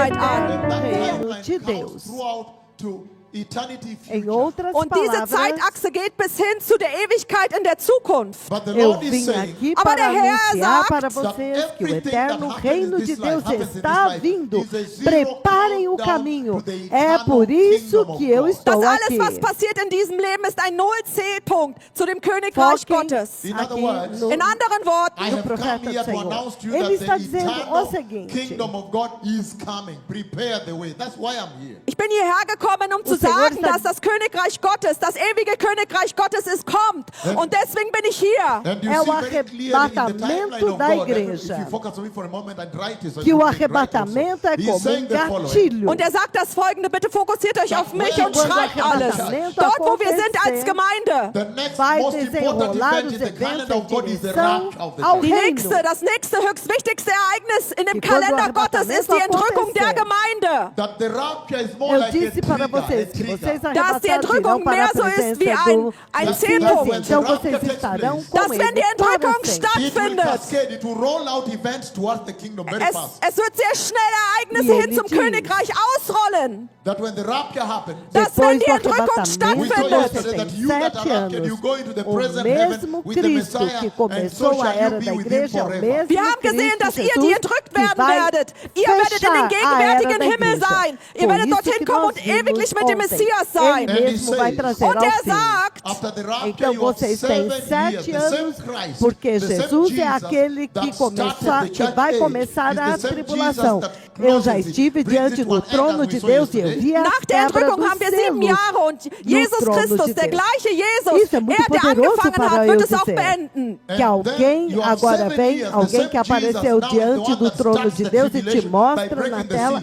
Ewigkeit an. eterno reino timeline de counts Deus. throughout to eternity Em future. outras Und diese palavras, Zeitachse geht bis hin zu der Ewigkeit in der Zukunft. But the eu Lord is vim saying aqui Aber para der Herr anunciar sagt, para that vocês que o everything eterno that reino happens in de this life, Deus happens in this está life, vindo. is a zero Preparem o countdown caminho. to the É eternal por isso kingdom of que eu God. estou Das alles, aqui. was passiert in diesem Leben, ist ein Null-C-Punkt zu dem Königreich Foquem Gottes. In other aqui words, no, In anderen I Worten, have profeta come here do to Senhor. announce to you Ele that está the dizendo o eternal seguinte: kingdom of God is coming. Prepare the way. That's why I'm here. ich bin hierher gekommen, um zu Senhor sagen, está- dass das Königreich Gottes, das ewige Königreich Gottes ist, kommt. Und deswegen bin ich hier. And you É o see very clearly in the arrebatamento timeline of da God, igreja. if you focus on me for a moment and write it, so que you o can write arrebatamento é also. He's como saying the following. gatilho. Und er sagt das Folgende, bitte fokussiert euch auf mich und Quando o schreibt alles. arrebatamento Dort, wo wir sind als acontecer, Gemeinde. The next vai most important desenrolar event os in the eventos calendar of God em is the direção rapture of the ao church. reino. Das nächste, höchst wichtigste Ereignis in dem E quando o Kalender Gottes ist die arrebatamento Entrückung der acontecer, Gemeinde. That the rapture is more Eu like a disse para trigger, vocês a que trigger. vocês Dass die arrebatados irão Entrückung para a mehr so ist wie presença do ein Das C-Punkt. When Então the vocês rapture takes estarão place, com Dass wenn die ele para Entrückung sempre. It will stattfindet, cascade, it will roll out events towards the kingdom very fast. es wird sehr schnell Ereignisse E hin ele zum diz, Königreich ausrollen. That when the rapture happens, Dass wenn Depois die do Entrückung we arrebatamento, saw stattfindet, yesterday that tem you that are 7 raptured, you anos. go into the O present heaven mesmo with the Cristo Messiah, que and so começou a shall you era be da with him igreja, é o forever. mesmo wir haben gesehen, Cristo dass ihr, Jesus die entrückt que werden vai werdet. Ihr werdet in den fechar a era gegenwärtigen da Himmel igreja. sein. Ihr Por werdet isso dorthin que kommen nós und ewiglich vimos mit dem ontem. Messias sein. Ele mesmo vai trazer Und ao er fim. sagt, After the rapture, Então you have vocês 7 têm years, 7 the same anos, Christ, porque the same Jesus é Jesus aquele que that started the que church vai age começar is a the same tribulação. Jesus that Eu já closes it, estive brings it diante to an do end, trono as de we saw Deus e eu yesterday. vi a nach der quebra Entrückung dos haben wir 7 selos. Jahre und Jesus trono de Christus, der Deus. gleiche Jesus, Isso é muito er, der poderoso angefangen para hat, eu wird es auch dizer. beenden. Que alguém agora vem, alguém que apareceu diante do trono de Deus e te mostra na tela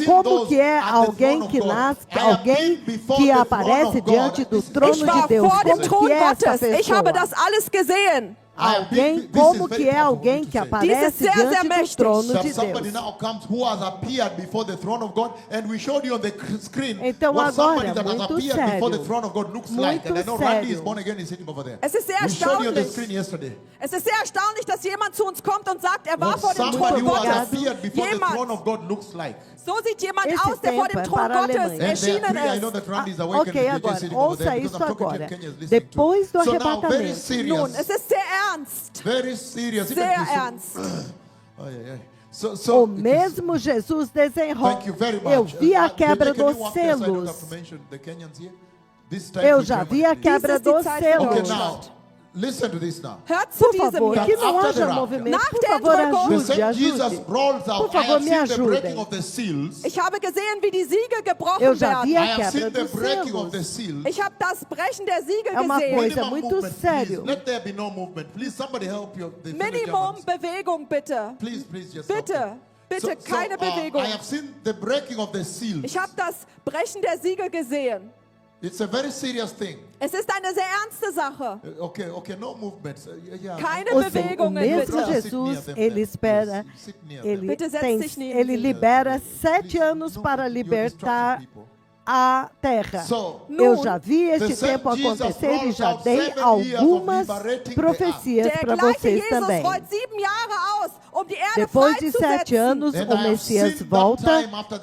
como que é alguém que nasce, alguém que aparece diante do trono Ich de war Deus. vor dem Como Thron que é essa Gottes. Ich habe pessoa? das alles gesehen. Alguém, como que é alguém que aparece sehr, sehr diante do mächtig. trono That de somebody Deus? now comes who has appeared before the throne of God, and we showed you on the screen Então what somebody agora, that has muito appeared before the sério. throne of God looks Muito like. And I know Randy is sério. born again, is sitting over there. Es ist sehr We showed you on the erstaunlich. screen yesterday. Es ist sehr erstaunlich, dass jemand zu uns kommt und sagt, er war What vor dem Thron somebody who has Gottes. appeared before the throne Jemand, of God looks like. so sieht jemand Esse aus, der vor tempo dem é Thron para a Gottes Alemanha. And there erschienen are 3, I know ist. that Randy is awake Ok, and DJ agora, sitting over there ouça because isso I'm talking to agora. him, Kenya is listening Depois do too. So now, very arrebatamento. serious. Nun, es ist sehr ernst. Very serious. Sehr ernst. Oh, yeah, yeah. So, O it is- mesmo Jesus desenrola. Thank you very much. Eu vi a quebra Can you dos walk there so I don't selos. have to mention the Kenyans here? This time Eu for já Germany, vi a please. quebra Dies ist die dos Zeit selos. Okay, now, listen to this now. Hört zu Por diesem favor, hier. que não After the haja rapture. movimento. Nach Por der favor, Entrückung. The ajude, same Jesus ajude. rolls Por out. I favor, have me seen the ajudem. breaking of the seals. Ich habe gesehen, wie die Siegel gebrochen Eu já vi werden. I a have quebra seen the dos breaking of the selos. seals. Ich habe das Brechen der Siegel É uma gesehen. coisa Minimum muito movement, sério. please. Let there be no movement. Please, somebody help you. the fellow Minimum Germans. Bewegung, bitte. Please, please, just help Bitte, them. bitte, keine Bewegung. I have seen the breaking of the seals. Ich habe das Brechen der Siegel gesehen. It's a very serious thing. Es ist eine sehr ernste Sache. Okay, no movements. Yeah. Keine Ou seja, o Bewegungen, mesmo bitte. Jesus, ele espera, Sit near ele, Bitte setz tem, dich neben ele ihn. libera 7 anos para libertar a terra. Eu já vi este tempo acontecer e já dei algumas profecias Der para gleiche vocês Jesus também. rollt 7 Jahre aus, um die Erde Depois de 7 freizusetzen. anos, o Messias volta.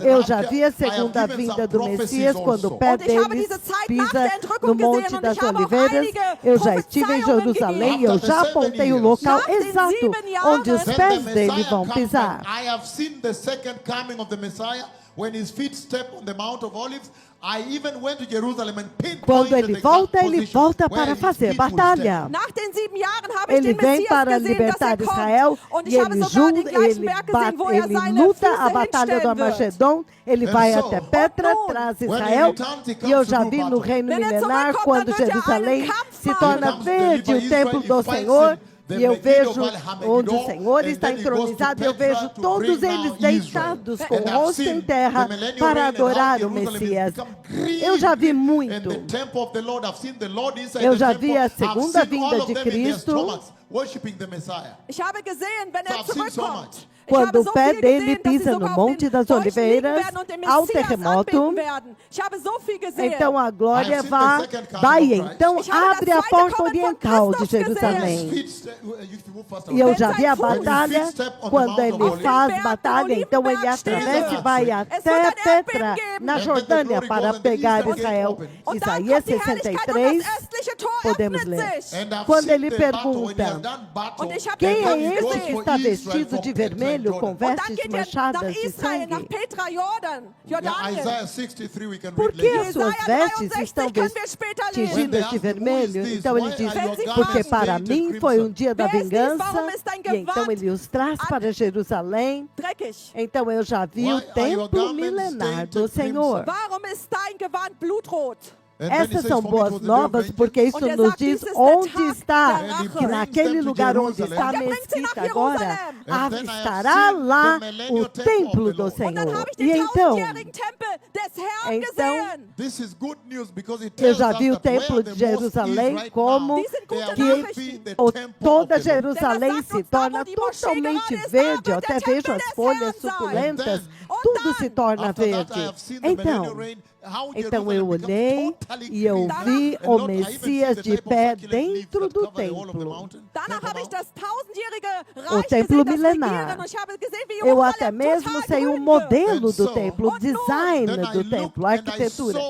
Eu já vi a segunda vinda do Messias, quando o pé Und ich habe deles diese Zeit nach pisa der no Entrückung Monte gesehen und das ich habe auch Oliveiras. einige Eu já estive em Prophezeiungen Jerusalém e eu gegeben. já apontei o local Nach den exato 7 Jahren, onde os When pés the dele Messiah vão comes pisar. back, I have seen the second coming of the Messiah when his feet step on the Mount of Olives. I even went to Jerusalem and pinpointed Quando ele the volta, ele position volta where para his fazer feet will batalha. step. Nach den 7 Jahren habe ich Ele den vem Messias para gesehen, dass libertar er Israel kommt. Und e ich habe ele, sogar den gleichen ele, Berg gesehen, wo er ele seine luta a Füße batalha do hinstellen wird. Armagedon, ele And vai so, até Petra, nun, traz when he Israel, returns, he e comes eu to já do vi no battle. reino Wenn er milenar, zurückkommt, quando dann wird er Jerusalém einen Kampf se machen. torna He comes to verde, deliver o templo Israel, do he fights Senhor, in the e eu Megiddo vejo Val onde o Hamegiddo, Senhor and está then he goes to entronizado, eu Petra vejo to todos bring eles down deitados Israel. com And o I've rosto seen em terra the millennial para reign and how adorar o Jerusalem has Messias. become green, Eu já vi green. muito. And the temple of the Lord, I've seen the Lord inside Eu the já temple. vi a I've segunda seen all vinda of de them in their Cristo. stomachs worshiping the Messiah. Ich habe gesehen, wenn So er I've seen so zurückkommt, much. Quando o pé dele pisa no Monte das Oliveiras, há um terremoto, então a glória vai então abre a porta oriental de Jerusalém. E eu já vi a batalha, quando ele faz batalha, então ele atravessa e vai até Petra, na Jordânia, para pegar Israel. Isaías 63, podemos ler. Quando ele pergunta, quem é esse que está vestido de vermelho com vestes manchadas de sangue? Por que as suas vestes estão tingidas de vermelho? Então ele diz, porque para mim foi um dia da vingança, e então ele os traz para Jerusalém. Então eu já vi o templo milenar do Senhor. Essas são boas novas, porque isso nos diz onde está, que naquele lugar onde está a mesquita agora, estará lá o templo do Senhor. E então, eu já vi o templo de Jerusalém como que toda Jerusalém se torna totalmente verde, eu até vejo as folhas suculentas, tudo se torna verde. Então eu olhei e eu vi o Messias de pé dentro do templo. O templo milenar. Eu até mesmo sei o modelo do templo, o design do templo, a arquitetura.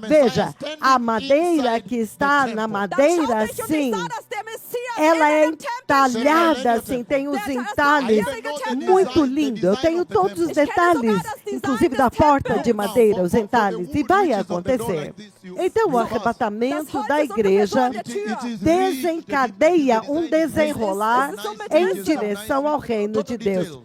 Veja, a madeira que está na madeira, sim, ela é entalhada, assim, tem os entalhes muito lindo. Eu tenho todos os detalhes, inclusive da porta de madeira, os entalhes, e vai acontecer. Então, o arrebatamento da igreja desencadeia um desenrolar em direção ao reino de Deus.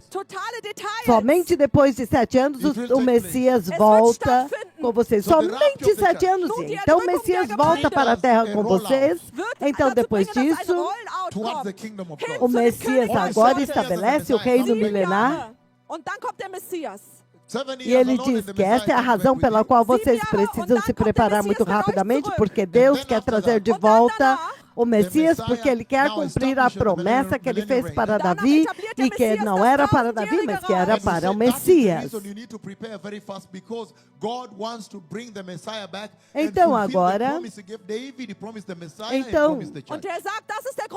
Somente depois de 7 anos, o Messias volta com vocês. Somente 7 anos. Então, o Messias volta para a terra com vocês. Então, depois disso, o Messias agora estabelece o reino milenar. E ele diz que essa é a razão pela qual vocês precisam se preparar muito rapidamente, porque Deus quer trazer de volta o Messias, porque ele quer cumprir a promessa que ele fez para Davi, e que não era para Davi, mas que era para o Messias. Então agora,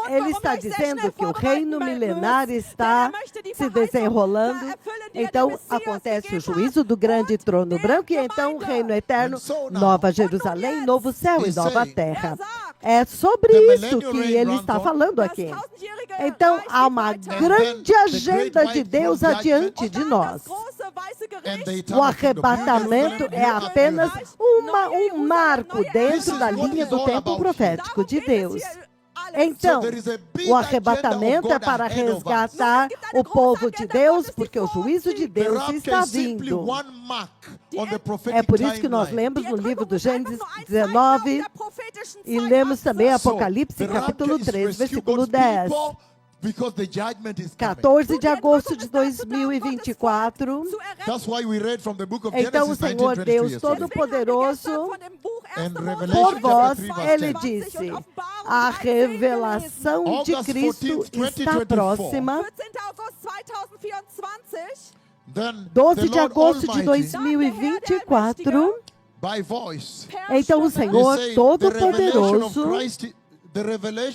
ele está dizendo que o reino milenar está se desenrolando. Então acontece o juízo do grande trono branco, e então o reino eterno, Nova Jerusalém, novo céu e nova terra. É sobre isso que ele está falando aqui. Então, há uma grande agenda de Deus adiante de nós. O arrebatamento é apenas um marco dentro da linha do tempo profético de Deus. Então, o arrebatamento é para resgatar o povo de Deus, porque o juízo de Deus está vindo. É por isso que nós lemos no livro do Gênesis 19 e lemos também Apocalipse capítulo 3, versículo 10. 14 de agosto de 2024. Então o Senhor Deus Todo-Poderoso, por vós, Ele disse, a revelação de Cristo está próxima. 12 de agosto de 2024. Então o Senhor Todo-Poderoso,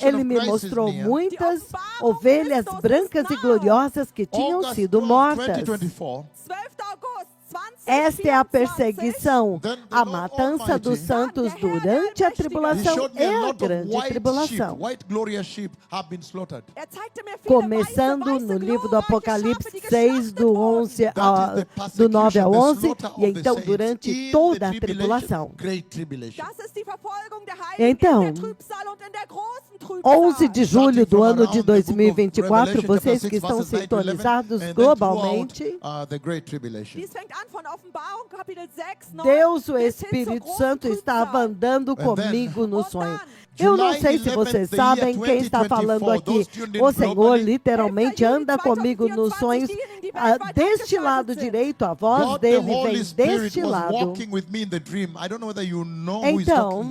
Ele me mostrou muitas ovelhas brancas e gloriosas que tinham sido mortas. Esta é a perseguição, a matança dos santos durante a tribulação e a grande tribulação. Começando no livro do Apocalipse 6, do 9 ao 11, e então durante toda a tribulação. Então, 11 de julho do ano de 2024, vocês que estão sintonizados globalmente, Deus, o Espírito Santo, estava andando comigo no sonho. Eu não sei se vocês sabem quem está falando aqui. O Senhor literalmente anda comigo nos sonhos. Deste lado direito, a voz dele vem deste lado. Então,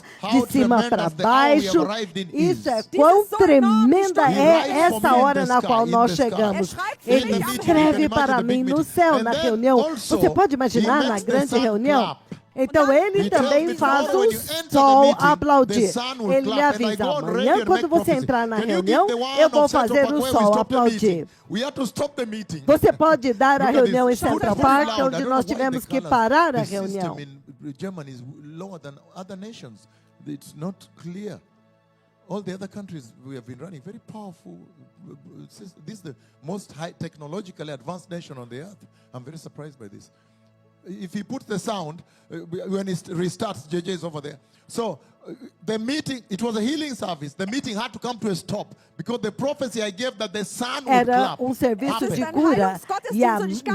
cima, de cima para baixo. Isso é quão tremenda é essa hora na qual nós chegamos. Ele escreve para mim no céu, na reunião. Você pode imaginar na grande reunião? Então ele He tells também me faz tomorrow o when you enter the sol meeting, the aplaudir. sun will Ele me clap, and I avisa, go on radio amanhã and quando make você prophecy. entrar na Can you reunião, give the one eu vou of Central fazer Park o where we sol stop the aplaudir. meeting? We have to stop the meeting. Você pode dar a Look at reunião em this. Put it Central very Park, loud. I onde don't nós know why tivemos the que color- parar a the reunião. system in Germany is lower than other nations. It's not clear. All the other countries we have been running very powerful. This is the most high technologically advanced nation on the earth. I'm very surprised by this. If he puts the sound, when it restarts, JJ is over there. So the meeting, it was a healing service. The meeting had to come to a stop because the prophecy I gave that the sun would Era clap. serviço de happened. cura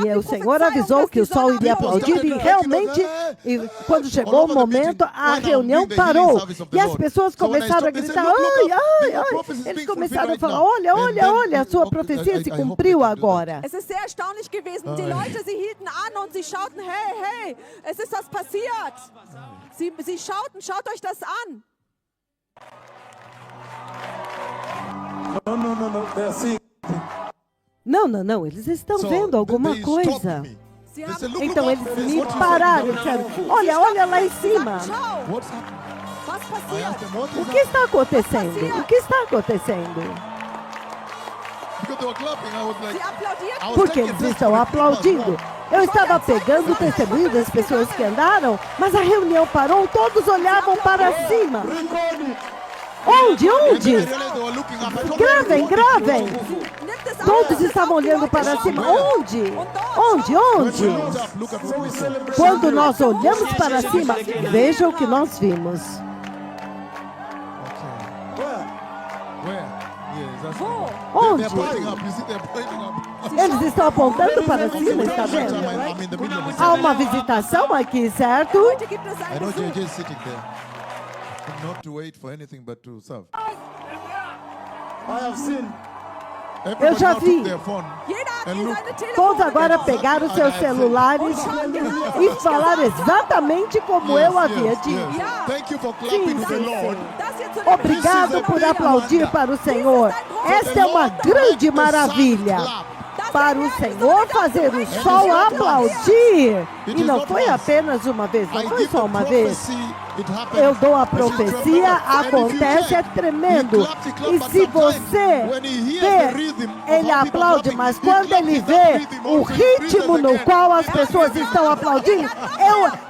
e o Senhor avisou que o sol iria aplaudir e realmente, quando chegou o momento, a reunião parou e as pessoas começaram a gritar, ai, ai, ai. Eles começaram a falar, olha, olha, olha, a sua profecia se cumpriu agora. Es ist sehr erstaunlich gewesen. Die Leute, sie hielten an und sie schauten, hey, hey, es ist was passiert. Sie schauten, schaut euch das an. No. They're seeing. Não, não, não, eles estão So vendo alguma they stopped coisa. me. Sie They haben said, "Look, Então look eles up. me What is pararam e happening?" disseram, olha, olha lá em cima. Schau, What's happening? was I passiert? asked them, what O is que está acontecendo? O que está acontecendo? Because they were clapping, I was like, Sie applaudierten. I was Porque taking eles this estão for the aplaudindo. Eu estava pegando o testemunho das pessoas que andaram, mas a reunião parou, todos olhavam para cima. Onde? Onde? Gravem, gravem. Nimmt es auf, Todos es ist estavam auf die olhando Leute para schauen. cima. Onde? Onde? Onde? Look at what we saw. Quando nós olhamos para cima, vejam o que nós vimos. Where? Yes, that's Wo? Onde? They're pointing up. You see, they're pointing up. Eles estão apontando para cima, está vendo? I'm in the middle of the Há uma visitação aqui, certo? Heute gibt es I einen know Besuch. JJ is sitting there. Not to wait for anything but to serve. I have seen. Everybody já now vi. took their phone. Jeder hat And hier look, seine Telefone. Todos agora pegaram os seus celulares e falaram exatamente como eu havia dito. Ja. Thank you for clapping to the sim, Lord. Das hier zu der Obrigado por aplaudir para o Senhor. Esta é uma grande maravilha. Para o Senhor fazer o sol aplaudir. E não foi apenas uma vez, não I foi give só the uma vez. prophecy, it happened. Eu dou a But she's profecia, tremendous. And if you acontece, é check, tremendo. he claps, E but se sometimes você when he hears vê, the rhythm of ele how people aplaude, clapping, mas he quando claps ele in that vê rhythm o also, he ritmo breathes no again. qual as pessoas estão aplaudindo,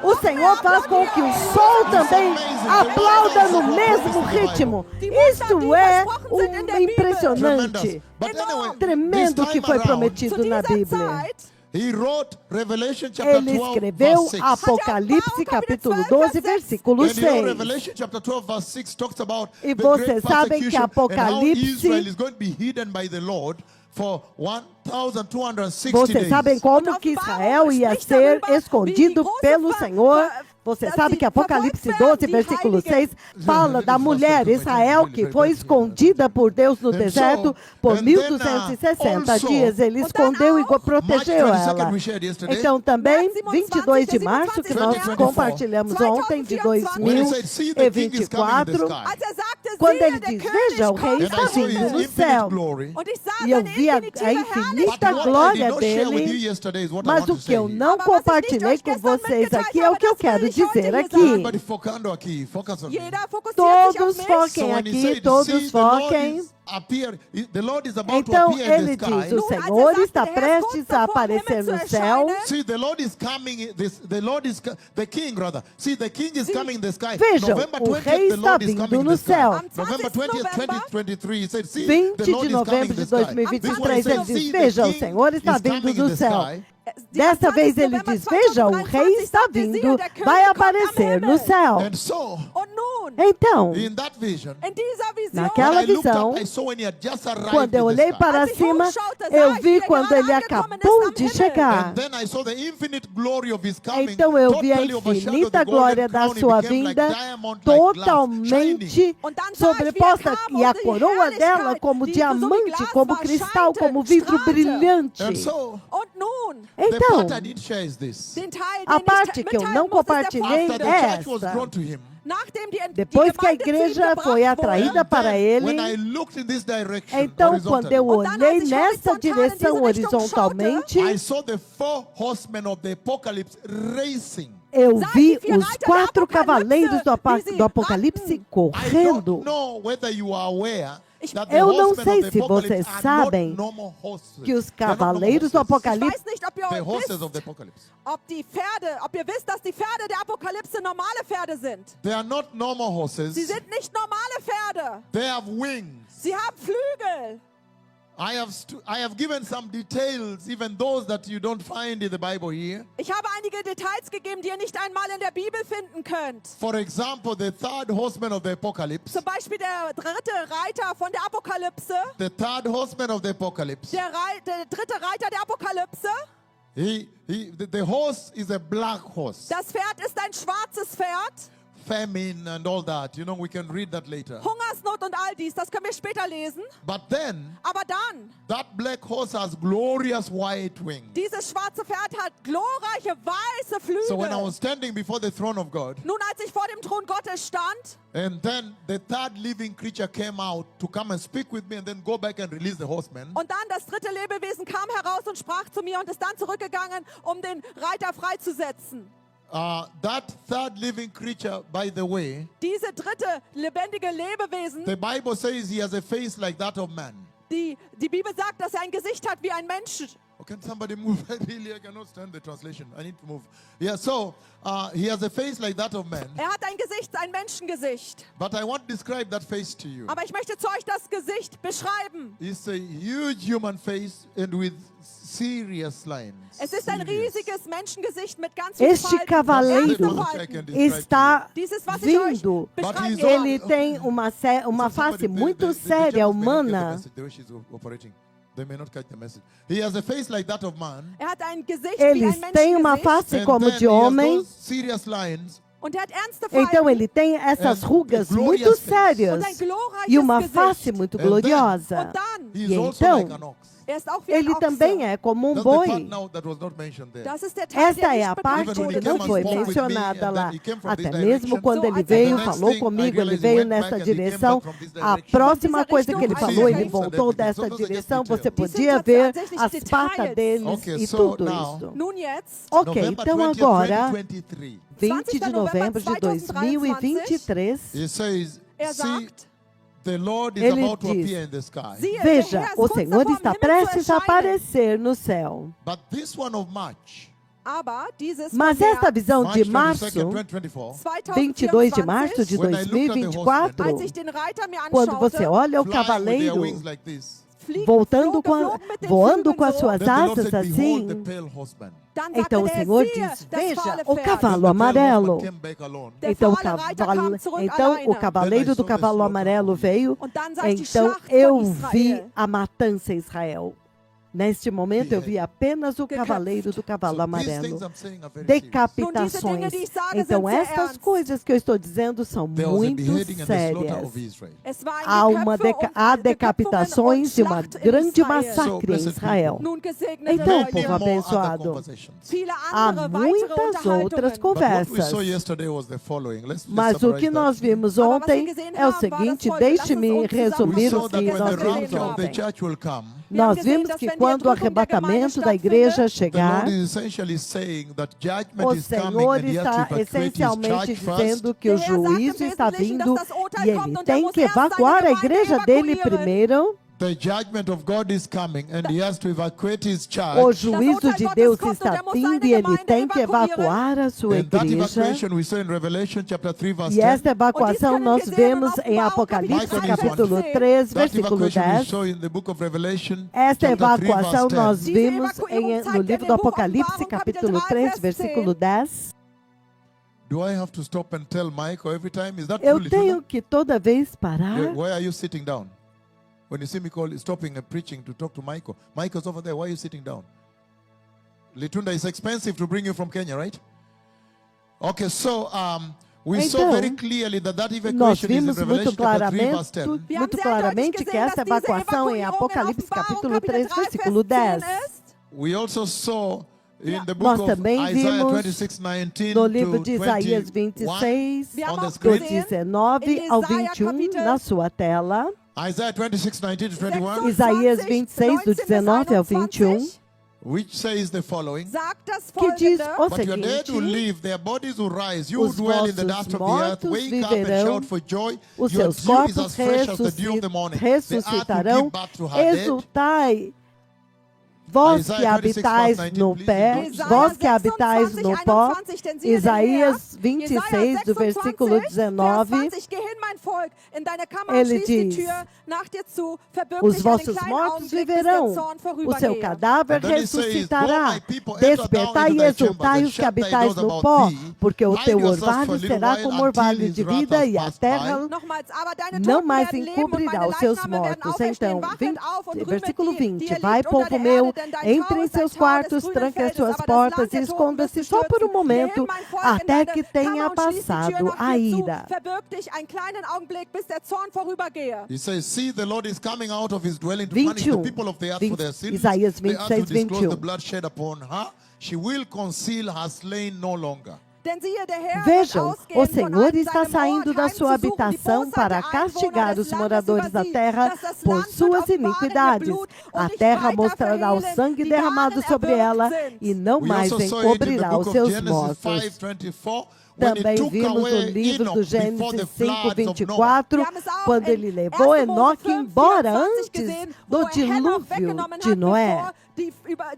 o Senhor faz com que o sol também aplauda no mesmo ritmo. Isto é impressionante. But anyway, Tremendo this que time foi around, prometido Zu na dieser Bíblia. Zeit he wrote Revelation chapter Ele 12, escreveu verse 6. Apocalipse capítulo 12, versículo And you know, 6. Revelation chapter 12, verse 6 talks about E the vocês great sabem que persecution and how Apocalipse- Israel is going to be hidden by the Lord for 1,260 Vocês days. sabem como que Israel ia ser escondido pelo Senhor? Você sabe que Apocalipse 12, versículo 6, fala da mulher Israel que foi escondida por Deus no deserto por 1260 dias. Ele escondeu e protegeu ela. Então também, 22 de março, que nós compartilhamos ontem, de 2024, Als sagte, quando ele siehe, diz, der veja, o König rei And está I saw vindo his no infinite céu. glory. Und ich sah E eu seine vi a infinitive Herrlichkeit. infinita But glória what I did not share with you dele. yesterday is what I Mas want o to que eu say. não compartilhei com vocês aqui é o que eu quero dizer aqui. Everybody focando aqui, focus on me. Jeder fokussiert sich auf Todos mich. foquem when he aqui, said, todos "See, the Lord foquem. is the Lord is about to Então appear in ele the diz: sky. o Senhor está prestes a aparecer no céu. See, the Lord is coming. The King rather. See, the King is coming in the sky. Vejam, November o 20th, rei the está Lord is vindo coming in no the sky. céu. November 20th, 2023. He said, see, 20 the Lord de is coming novembro in de the sky. This one he 2023, ele said, diz: see, the veja, o King Senhor está is vindo coming do in the céu. sky. Desta vez ele diz: veja, o rei está vindo, vai aparecer no céu. And so, Und nun, Então, in that vision, in dieser Vision, naquela when I looked visão, up, I saw when he had just arrived quando eu in the olhei sky. para Als ich cima, hochschaute, eu sah ich, vi wie er quando gerade ele angekommen ist acabou am de Himmel. chegar. And then I saw the infinite glory of his coming. Então eu vi a totally overshadowed infinita the golden glória da crown. It sua became like vinda, diamond, like glass, totalmente shining. Und dann sah ich, wie er sobreposta, kam e a und die coroa dela Herrlichkeit, como die so wie diamante, Glas como war, cristal, scheinte, como vidro strahlte. brilhante. And so, Und nun, the Então, part I didn't share is this. den Teil, a den parte ich que eu mitteilen não muss, ist der compartilhei After the folgende. church was esta. drawn to him, Nachdem die Depois que a Gemeinde zu ihm igreja gebracht foi wurde, atraída para when I ele, looked in this direction, então quando eu horizontally, olhei nessa direção horizontalmente, I saw the 4 horsemen of the apocalypse racing. eu Sah vi die vier os Reiter der 4 cavaleiros Apokalypse, do Apocalipse I don't correndo. know whether you are aware that the Eu não horsemen sei of the se apocalypse vocês are sabem not normal horses. que os They're not normal cavaleiros do horses. Ich Apocalipse, weiß nicht, ob The ihr horses of the wisst, apocalypse. ob ihr wisst, dass die Pferde der Apokalypse normale Pferde sind. They are not normal horses. Sie sind nicht normale Pferde. They have wings. Sie haben Flügel. I have given some details, even those that you don't find in the Bible here. Ich habe einige Details gegeben, die ihr nicht einmal in der Bibel finden könnt. For example, the third horseman of the apocalypse. Zum Beispiel der dritte Reiter von der Apokalypse. The third horseman of the apocalypse. Der dritte Reiter der Apokalypse. The horse is a black horse. Das Pferd ist ein schwarzes Pferd. Famine and all that. You know, we can read that later. Hungersnot und all dies, das können wir später lesen. But then, Aber dann, that black horse has glorious white wings. dieses schwarze Pferd hat glorreiche weiße Flügel. So when I was standing before the throne of God, Nun, als ich vor dem Thron Gottes stand, and then the third living creature came out to come and speak with me and then go back and release the horseman. und dann das dritte Lebewesen kam heraus und sprach zu mir und ist dann zurückgegangen, um den Reiter freizusetzen. That third living creature, by the way, Diese dritte lebendige Lebewesen, the Bible says he has a face like that of man. die Bibel sagt, dass er ein Gesicht hat wie ein Mensch. Oh, can somebody move? Really, I cannot stand the translation. I need to move. Yeah, so he has a face like that of man. Er hat ein Gesicht, ein Menschengesicht. But I want to describe that face to you. Aber ich möchte zu euch das Gesicht beschreiben. It's a huge human face and with serious lines. Es ist ein Serious. riesiges Menschengesicht mit ganz vielen este cavaleiro está Dieses, was ich euch vindo. beschreiben But kann. Ele tem uma face muito séria, humana. They may not catch the message. He has a face like that of man. Er hat ein Gesicht wie Eles ein têm uma Menschengesicht. face como de homem. Serious lines. Und er hat ernste Falten. Então ele tem essas rugas muito sérias und ein glorreiches e uma Gesicht. face muito gloriosa. Und dann, He is E also então, like an ox. er ist auch wie ein Ele Ochse. também é como um That's the part boi. now that was not mentioned there. Das ist der Teil, Esta der é a nicht parte bekannt que wurde. não foi mencionada lá. Até mesmo quando ele veio, falou comigo, ele veio nessa direção. A próxima coisa que ele falou, ele voltou dessa direção. Você podia ver as patas deles e tudo isso. Nun jetzt, Ok, November então 20th, agora, 2023. 20 de novembro de 2023, He says, er see, sagt, the Lord is Ele about to diz, appear in the sky. siehe, veja, der Herr ist o kurz Senhor davor, está im Himmel zu prestes a erscheinen. aparecer no céu. But this one of March, Aber dieses Mas von esta visão March de 22nd, março, 2024, 22 de março de When I looked at the 2024, als ich den Reiter mir quando você anschaute, olha o flying with their cavaleiro wings like this, voltando geflogen mit den voando Flügeln com as so, suas then the Lord asas said, behold the assim, pale horseman. dann então o sagte Senhor der, siehe, diz, das veja, fahle o Pferd. cavalo The pale amarelo. horseman came back alone. Der Então, fahle Reiter kam zurück o alleine. cavaleiro do cavalo amarelo veio. Und dann sah ich die Então Schlacht eu von vi Israel. a matança em Israel. Neste momento eu vi apenas o cavaleiro do cavalo So these amarelo. things I'm saying are very serious. Decapitações. Então estas coisas que eu estou dizendo são There was a muito beheading and the slaughter sérias. of Israel. Es war ein Há Geköpfe há und decapitações e uma Schlacht in grande Israel. massacre em Israel. Nun gesegnete Então, Leute, povo More other abençoado, conversations. viele há andere weitere muitas outras Unterhaltungen. But what we conversas. saw yesterday was the following. Let's Mas o summarize que nós that. vimos Aber was ontem wir gesehen é o haben, war seguinte, das Folgende. deixe-me Lass uns We resumir saw o that que when nós the vimos rapture of the ontem. church will come, Wir haben Nós gesehen, vimos dass que wenn die quando o Entrückung der Gemeinde arrebatamento da igreja stattfindet, the chegar, Lord is essentially saying that judgment o is coming Senhor and he has to está evacuate his essencialmente church first. dizendo que o Der Herr sagt im juízo está Wesentlichen, vindo dass das Urteil e kommt ele und er tem muss que erst seine evacuar a Gemeinde igreja dele evakuieren. primeiro. The judgment of God is coming and he has to evacuate his O church. juízo de Deus está vindo e ele tem que evacuar a sua And that igreja. evacuation we saw in Revelation chapter 3 verse E 10. esta evacuação nós vemos em Apocalipse capítulo 3, That versículo evacuation we 10. saw in the book of Revelation Esta chapter 3 evacuação verse nós 10. vimos no livro do Apocalipse capítulo 3, versículo 10. Do I have to stop and tell Michael every time? Is that Eu foolish? tenho que toda vez Yeah, parar. why are you sitting down? When you see me stopping and preaching to talk to Michael, Michael's over there. Why are you sitting down? Litunda, it's expensive to bring you from Kenya, right? Okay, so we saw Então, very clearly that Nós evacuation is in vimos Revelation chapter 3 verse 10. muito claramente que essa evacuação em Apocalipse capítulo 3, versículo 10. We also saw in the book Nós of também Isaiah vimos 26:19 no livro to de Isaías 21 26, Wir on haben the auch do screen. gesehen, 19 ao 21 na sua tela. Isaiah 26:19 to 21. Isaías 26, do 19 ao 21. which says the following. sagt das que diz folgende: o But your dead will seguinte: live, their bodies will rise. You Os dwell in the vossos dust of the earth. mortos Wake up and viverão, shout for joy. os Your seus dew is corpos as fresh as the dew of the morning. The earth will ressuscitarão. give back to her dead. Exultai, vós que Isaiah 26, habitais verse 19, no please, pé, Isaías vós que habitais 26, no pó. 21, denn siehe, Isaías der Herr, 26, do versículo 19. Vers 20, geh hin, mein Volk, in deine Kammer und Ele schließ die diz: Tür nach dir zu, verbirg Os dich einen vossos kleinen mortos Augenblick, bis der viverão, Zorn o seu vorübergehe. cadáver And then he says, ressuscitará. "Go, my people, enter down Despertai into e thy exultai chambers, os que and shut thy habitais doors no about pó, thee. porque o Hide teu yourselves for a orvalho little será while como until orvalho his de wrath vida has e a passed terra by." Nochmals, aber deine não Toten mais werden leben und encobrirá meine os seus Leichname werden mortos. auferstehen. Então, Wachet auf und rühmet versículo die, 20. die ihr Vai, liegt unter povo der meu, Erde, denn dein entre Tau em ist ein seus Tau des quartos, grünen tranque as Feldes, suas aber das portas Land e der Toten wirst esconda-se du só por stürzen. momento, Geh hin, mein Volk, in até deine que tenha Kammer und schließ die Tür passado nach a dir zu. ira. Verbirg dich einen kleinen Augenblick, bis der Zorn vorübergehe. He says, see, the Lord is coming out of his dwelling to punish the 21, people of the earth for their sins. Isaías The earth will 26, disclose the 21. blood shed upon her. She will conceal her slain no longer. Denn siehe, der Herr wird Vejam, ausgehen o von Senhor einem está seinem saindo Ort da sua heimzusuchen, die habitação Bosheit para der Einwohner castigar des os Landes moradores da über sie, terra dass das por Land wird suas offenbaren ihr iniquidades. Blut und A nicht terra weiter mostrará o verhehlen, sangue die derramado darin sobre erwürgt ela sind. e não We mais also saw it in the encobrirá book os of seus Genesis mortos. 5:24, when he Também took vimos no away livro do Enoch before the Gênesis floods of Noah. 5:24, quando ele levou Enoque embora antes do dilúvio de Noé.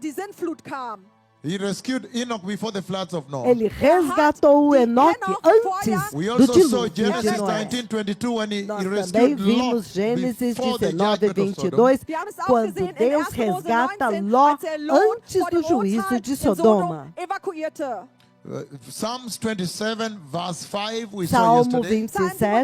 Die Sintflut kam. He rescued Enoch before the floods of Noah. Ele resgatou o Enoque antes We do also saw dilúvio de Genesis Noé. 19:22 when he Nós também rescued vimos Lot Gênesis before the 19, judgment of Sodom. 22, Wir haben es auch quando gesehen in Deus 1. Mose resgata 19, Ló als Lot antes vor do dem juízo Urteil de in Sodoma. evakuierte. Psalms 27 verse 5 we saw Salmo yesterday.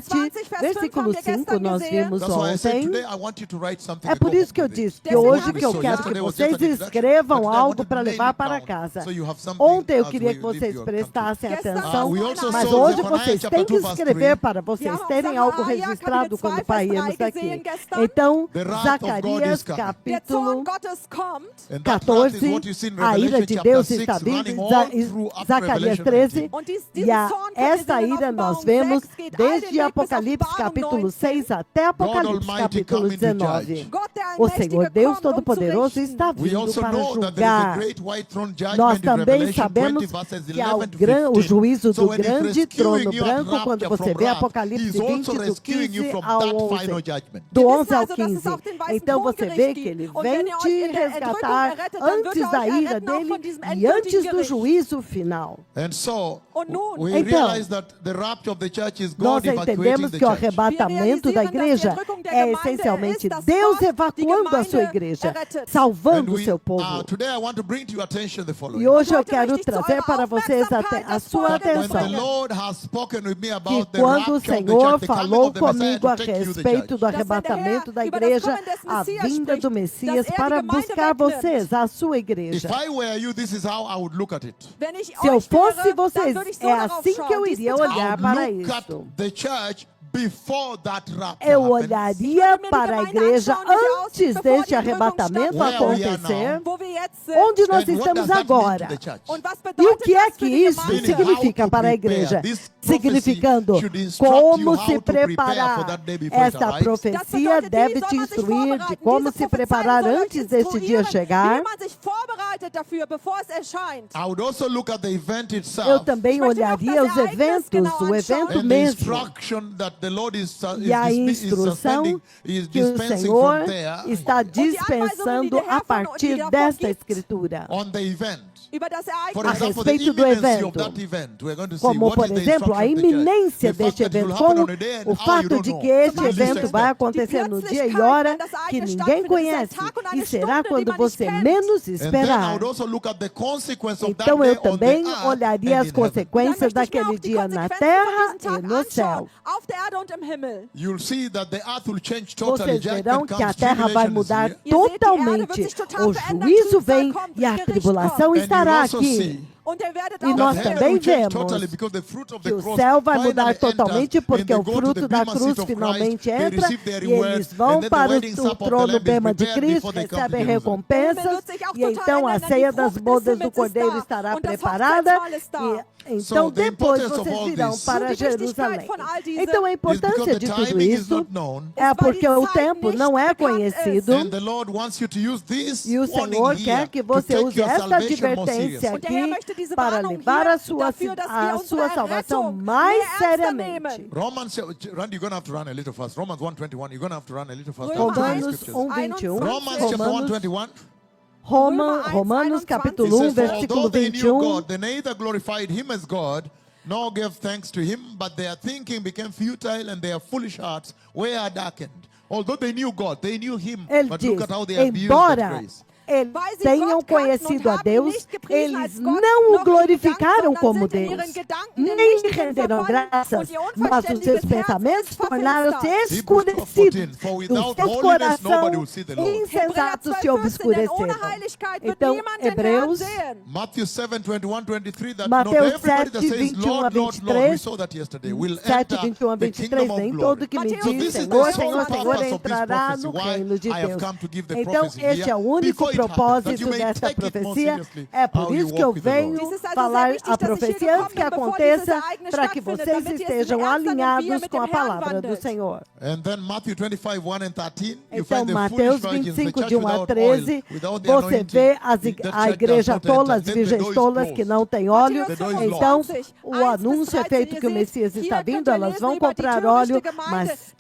27, versículo 5, nós vimos That's why I said ontem. today I want you to write something É to por go isso que eu home with. disse que Desde hoje que que eu eu quero que Yesterday was vocês just an introduction, escrevam but today I algo want to para nail levar it para down, casa. so you have something Ontem eu as queria we que leave vocês your country. prestassem Gestern atenção, we also mas saw hoje Zephaniah vocês chapter têm que 2 verse escrever 3. para vocês Wir haben terem algo Sacharja, registrado Kapitel quando 2, saímos Vers 3 daqui. gesehen gestern. Então, The wrath of God Zacarias is coming. Der Zorn capítulo Gottes kommt. And that wrath is 14, what you see in a ira Revelation de chapter Deus 6 está vindo running em all through up to Zacarias Revelation 13. 19. Und E diesen Zorn könnt ihr esta sehen in ira nós Offenbarung vemos 6, geht all den desde Weg bis Apocalipse Offenbarung capítulo 19. 6 até Apocalipse Almighty capítulo coming to 19. judge. Gott, der O Allmächtige, Senhor Deus kommt, zu Todo-Poderoso richten. está We vindo also para know that there is a julgar. great white throne judgment Nós in também Revelation sabemos 20 verses que há 11 to o 15. juízo So do when he's grande rescuing trono you at branco, quando rapture você from vê wrath, Apocalipse he's also 20, do rescuing you 15 from ao that 11. final judgment. Do Wir 11 wissen ao also, dass es 15. auch den weißen Então você vê Thron que Gericht ele gibt. Und vem wenn ihr euch te in der Entrückung resgatar errettet, dann wird antes er da euch ira erretten auch dele von diesem e antes endgültigen do Gericht. juízo final. And so Und nun, we Então, realize that the rapture of the church is Nós God evacuating entendemos the que o church. arrebatamento da igreja é essencialmente Deus evacuando a sua igreja, salvando o seu povo. Today I want to bring to your attention the following. E hoje eu quero trazer para vocês a sua When the atenção. Lord has spoken with me Que about the quando o rapture of the Senhor church, the coming falou of the Messiah comigo a to take you the respeito church. do arrebatamento da igreja, a vinda do Messias para buscar vocês, a sua igreja. If I were you, this is how I would look at it. wenn ich Se eu euch fosse wäre, vocês, dann würde ich so é darauf assim que eu schauen, dies iria betrachten. olhar I para would look at isso. the church before that rapture Eu happens. olharia para a igreja antes deste arrebatamento acontecer, Wo wir jetzt sind. onde nós And what does estamos that mean to agora. the church? Und was E o bedeutet que é das que für die isso Gemeinde? significa para a igreja? Significando como se preparar. Esta profecia deve te instruir de como se preparar antes deste dia chegar. Wie man sich vorbereitet dafür, bevor es erscheint. I would also look at the event Eu itself também olharia os eventos, o evento and the mesmo. instruction that the Lord is E a instrução que o Senhor está dispensando a partir desta escritura. on the event. Über das For Ereignis. example, the respeito do imminency of evento. that event. We're going to see Como, what por is the exemplo, a instruction of the church. iminência The fact deste that it will evento, happen como on a day and o hour you fato don't de know. que este Please evento expect. vai acontecer no dia e hora que ninguém conhece, e será quando você menos And then I esperar. would also look at the consequence of that Então day eu on the também earth olharia and as in heaven. consequências Dann möchte ich mir daquele auch die dia na Konsequenzen terra von diesem e Tag no céu. anschauen, auf der Erde und im Himmel. You'll see that the earth will change totally. Vocês verão Judgment que a comes, terra vai tribulation is mudar here. totalmente. O juízo vem e a tribulação And estará you'll also aqui. see Und ihr werdet E auch nós that sehen, heaven também will change vemos totally because the fruit of que the o cross céu vai finally mudar enters totalmente and porque they o go to fruto the da bema cruz seat of finalmente Christ, they entra receive their e reward, eles and vão then the para wedding o supper of the trono Lamb is bema de prepared Cristo, before they come to recebem Jerusalem. recompensas e então a ceia das bodas do Cordeiro estará preparada e Então depois vocês virão para Jerusalém. Então a importância de tudo isso é porque o tempo não é conhecido e o Senhor quer que você use esta advertência aqui para levar a sua salvação mais seriamente. Romans, you're going to have to run a little fast. Romans 1:21, you're going to have to run a little fast. Romanos 1:21. Romans chapter 1:21. Romanos capítulo 1, versículo Although they knew 21. God, they neither glorified him as God, nor gave thanks to him, but their thinking became futile and their foolish hearts were darkened. Although they knew God, they knew him, Ele but diz, look at how they abused embora that grace. eles tenham conhecido a Deus, eles não o glorificaram como Deus, nem lhe renderam graças, mas os seus pensamentos tornaram-se escurecidos, os seus corações insensatos se obscureceram. Então, Hebreus, Mateus 7:21-23, that not Mateus everybody that 7, says 21 Lord, a Lord, Lord, we 23, saw that yesterday, will 7, enter 21 a the 23, kingdom of nem glory. todo que me So diz this is Senhor, the sole Senhor, Senhor purpose of this entrará prophecy, no why reino de I have Deus. come to give the Então, prophecy este here é o único before it happens, that propósito you may desta take it more profecia. seriously É por how you isso que eu walk with the Lord. venho falar a profecia antes que aconteça, para que vocês estejam alinhados com a palavra do Senhor. And then Matthew 25:1-13, you Então, find the Mateus foolish virgins, the 25, church de 1 a without 13, oil, without the você anointing, vê the a church igreja does not tola, enter. as Then the virgens door is tolas closed. que não têm óleo. The door is Então, locked. o anúncio é feito que o Messias está vindo, elas vão comprar óleo, mas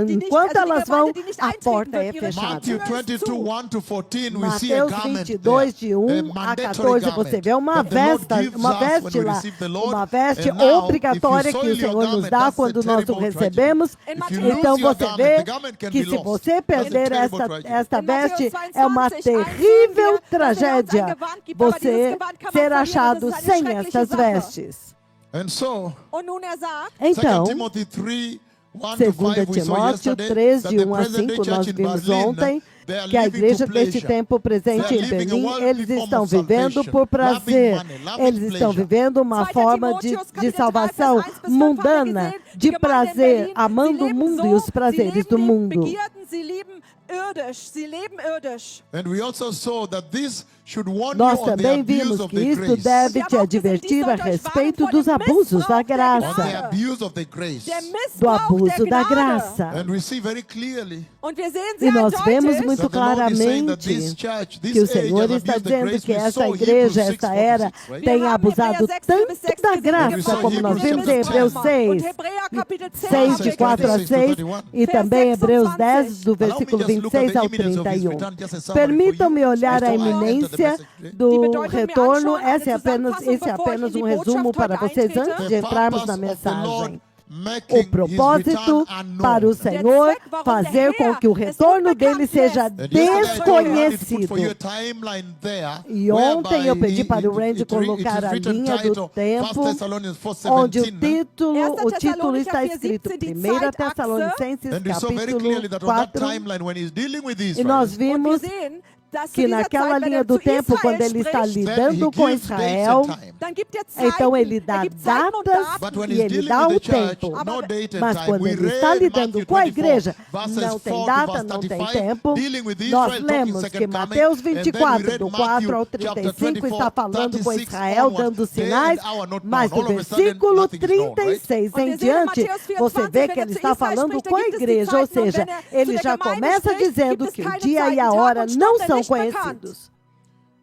enquanto elas vão, a porta é fechada. Matthew 22:1-14, we see a Mateus garment 22, de there, 1 a a mandatory 14, você garment vê uma that the Lord veste gives us when we lá, receive the Lord. uma veste And now, obrigatória if you que o soil your Senhor nos garment, dá that's a quando nós o terrible recebemos. tragedy. If you Então lose your você garment, vê the garment can que be se lost. você That's a perder terrible tragedy. esta veste, é uma terrível tragédia você ser achado sem estas vestes. And so, Und nun sagt, 2 Então, Timothy 3:1-5, 2 we saw Timóteo yesterday 3, that de the 1 a present 5, day nós church in vimos Berlin, ontem they are que a living igreja to deste pleasure. tempo presente They em are living a Berlim, worldly eles form estão of vivendo salvation, por prazer, loving money, loving eles estão pleasure. vivendo uma 2. forma Timotheus, de Kapitel 3, salvação Vers 1 bis 5 mundana, haben wir gesehen, de die Gemeinde in prazer, Berlin, amando sie o leben mundo so, e os sie prazeres leben do die mundo. Begierden, sie leben irdisch, sie leben irdisch. And we also saw that this should warn Nós you on the também abuse vimos of que the isto grace. deve te advertir a respeito dos abusos da On the graça, abuse of the grace. Der do Missbrauch abuso der da Gnade. graça. And we see very clearly Und wir sehen E sehr nós vemos deutlich, muito that the Lord is saying that claramente this church, que o this age Senhor has está abused the dizendo grace. que We essa saw igreja, Hebrews esta era, 6:46, right? tem Wir haben abusado Hebräer 6, 4 tanto bis 6 da gesehen, graça, wie como nós gefallen vimos wir em mit Hebreus Missbrauch. 6, Und Hebräer Kapitel 10 6 haben de wir 4 a gesehen. 6 e também Hebreus 10, do Allow me versículo just look at 26 the ao imminence of his 31. return, just a summary for Permitam-me you. olhar a Before I enter the iminência message today. do retorno. Esse é apenas um resumo para vocês antes de The entrarmos na purpose of the Lord mensagem. making O his propósito return para o unknown. Senhor fazer com que o retorno dele seja And yesterday I told you I need to put desconhecido. for you a timeline there, E ontem eu whereby pedi para o Randy it colocar a written linha do title, tempo, 1 Thessalonians onde o 4:17, título está escrito 1 Tessalonicenses and we saw very clearly that capítulo on that 4, timeline when he's dealing with e nós Israel, Und wir vimos sehen, dass zu que dieser naquela Zeit, wenn linha do zu tempo, Israel quando ele está spricht, then he lidando com gives dates Israel, and time. dann gibt er Zeiten, então ele dá er gibt Zeiten und datas But when e he's ele dealing dá with o the church, tempo. no date and Mas time. quando We ele está read lidando Matthew com a 24, igreja, verses não tem 4 to data, verse não tem 35, tempo. dealing with Nós Israel, talking lemos second que coming, Mateus and then we 24, read do 4 ao Matthew chapter 35, está 24, falando com 36 Israel, onwards, dando day and sinais, hour not mas known. do All of a sudden, versículo nothing is known, right? 36 Und em wir sehen in diante, Matthäus 24, você vê que wenn ele zu está Israel falando spricht, com a dann gibt es die igreja, ou Zeiten, und seja, wenn er ele zu já der Gemeinde começa spricht, dizendo gibt es que o keine dia e a Zeiten, hora Tag und não Stunde são nicht bekannt. conhecidos.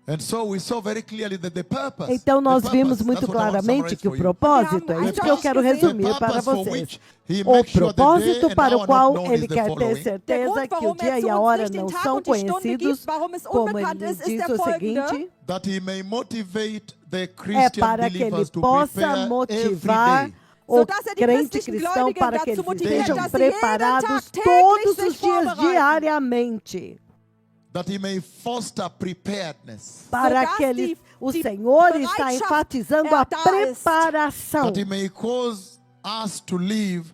And so we saw very clearly that the purpose, Então nós the vimos purpose, muito that's what I want to claramente summarize que o for you. propósito, é isso que eu quero resumir para for vocês. which he O makes sure the day propósito and para o hour qual not known ele is the quer ter following. Der certeza Grund, que o warum dia zu e a uns hora nicht den não Tag são und die Stunde conhecidos, gibt, warum es como unbekannt ele ist, diz der o folgende. seguinte, That he may motivate the é Christian para que ele believers to possa prepare every motivar day. o Sodass die crente christlichen cristão Gläubigen para que dazu eles motiviert, estejam dass sie jeden preparados Tag täglich todos sich os dias vorbereiten. diariamente, That he may foster preparedness. para Sodass que ele, o die Senhor está Bereitschaft enfatizando a da ist. preparação, That he may cause us to live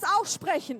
jetzt auch sprechen.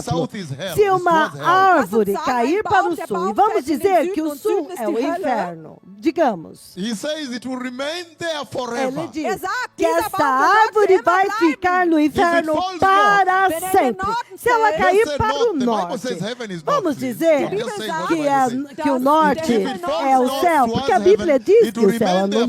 exemplo, south is hell. se It uma was hell. árvore Lass uns sagen, cair ein para Baum, o der sul, e Baum vamos fällt in den dizer Süden que o und sul Süden ist é die o Hölle. inferno, digamos. He says it will remain there forever. Ele diz sagt, que dieser esta Baum wird dort árvore für immer vai bleiben. ficar no inferno falls para Wenn er in den sempre. Norden Se ela fällt, cair Let's say para o north. The Bible norte, says heaven is vamos north, please. dizer I'm just saying what que, the Bible says. que o Dass norte der Himmel é o north céu, towards porque a Bíblia heaven, diz it que will o céu é remain no there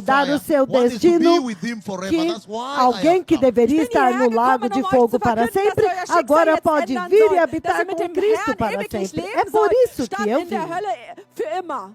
mudar fire, o seu one is to destino, be with him forever. que That's why I alguém have que come. deveria Ich bin estar no hierher lago gekommen, de um euch fogo zu para verkünden, sempre, dass ihr euer Schicksal agora jetzt pode ändern vir e sollt, habitar dass ihr mit com dem Cristo Herrn para ewiglich sempre. leben É por sollt, isso statt que eu in der vim. Hölle für immer.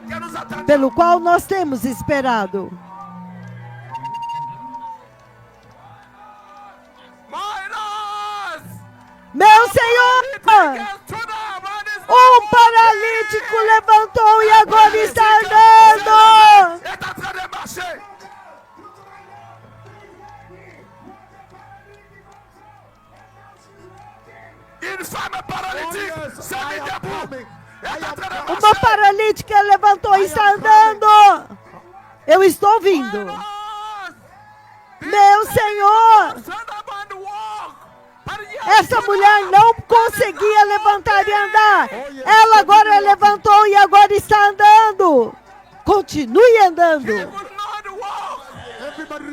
Quero pelo qual nós temos esperado. Meu Senhor, um paralítico levantou e agora está andando. Uma paralítica levantou e está andando. Eu estou vindo. Meu Senhor, essa mulher não conseguia levantar e andar. Ela agora levantou e agora está andando. Continue andando.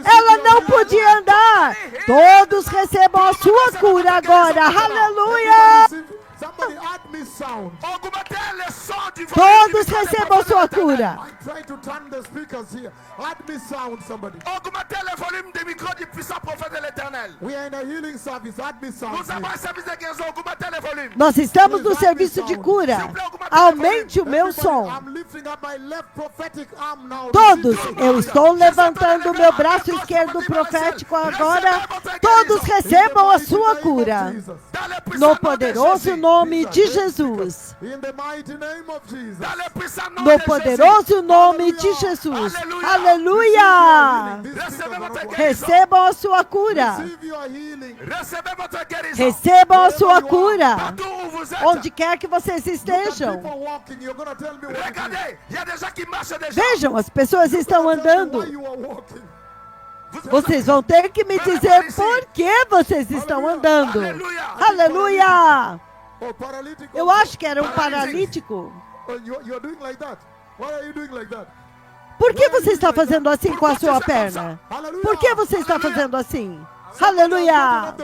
Ela não podia andar. Todos recebam a sua cura agora. Aleluia. Todos recebam a sua cura. Nós estamos no serviço de cura. Aumente o meu som. Todos, eu estou levantando o meu braço esquerdo profético agora. Todos recebam a sua cura. No poderoso nome de Jesus. No poderoso nome de Jesus. Aleluia! Recebam a sua cura. Recebam a sua cura. Onde quer que vocês estejam. Vejam, as pessoas estão andando. Vocês vão ter que me dizer por que vocês estão andando. Aleluia! Eu acho que era um paralítico. Por que você está fazendo assim com a sua perna? Por que você está fazendo assim? Aleluia!